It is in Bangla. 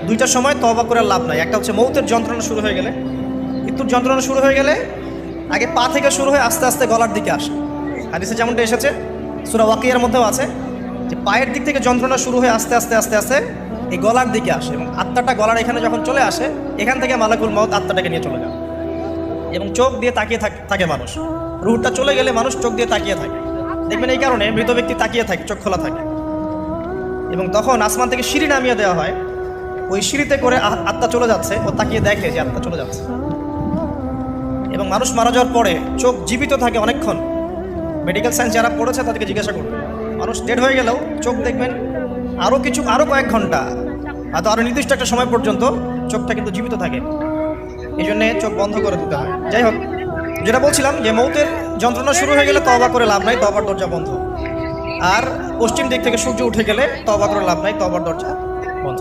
দুইটার সময় তওবা করে লাভ নাই। একটা হচ্ছে মৌতের যন্ত্রণা শুরু হয়ে গেলে, মৃত্যুর যন্ত্রণা শুরু হয়ে গেলে আগে পা থেকে শুরু হয়ে আস্তে আস্তে গলার দিকে আসে। হাদিসে যেমনটা এসেছে, সূরা ওয়াকিয়ার মধ্যেও আছে যে পায়ের দিক থেকে যন্ত্রণা শুরু হয়ে আস্তে আস্তে আস্তে আস্তে এই গলার দিকে আসে, এবং আত্মাটা গলার এখানে যখন চলে আসে, এখান থেকে মালাকুল মউত আত্মাটাকে নিয়ে চলে যায় এবং চোখ দিয়ে তাকিয়ে থাকে মানুষ। রুহটা চলে গেলে মানুষ চোখ দিয়ে তাকিয়ে থাকে, দেখবেন এই কারণে মৃত ব্যক্তি তাকিয়ে থাকে, চোখ খোলা থাকে। এবং তখন আসমান থেকে সিঁড়ি নামিয়ে দেওয়া হয়, ওই সিঁড়িতে করে আত্মা চলে যাচ্ছে, ও তাকিয়ে দেখে যে আত্মা চলে যাচ্ছে। এবং মানুষ মারা যাওয়ার পরে চোখ জীবিত থাকে অনেকক্ষণ। মেডিকেল সায়েন্স যারা পড়েছে তাদেরকে জিজ্ঞাসা করবে, মানুষ ডেড হয়ে গেলেও চোখ দেখবেন আরও কয়েক ঘন্টা, হয়তো আরও নির্দিষ্ট একটা সময় পর্যন্ত চোখটা কিন্তু জীবিত থাকে। এই জন্যে চোখ বন্ধ করে দিতে হয়। যাই হোক, যেটা বলছিলাম যে মৌতের যন্ত্রণা শুরু হয়ে গেলে তওবা করে লাভ নাই, তওবার দরজা বন্ধ। আর পশ্চিম দিক থেকে সূর্য উঠে গেলে তওবা করে লাভ নাই, তওবার দরজা বন্ধ।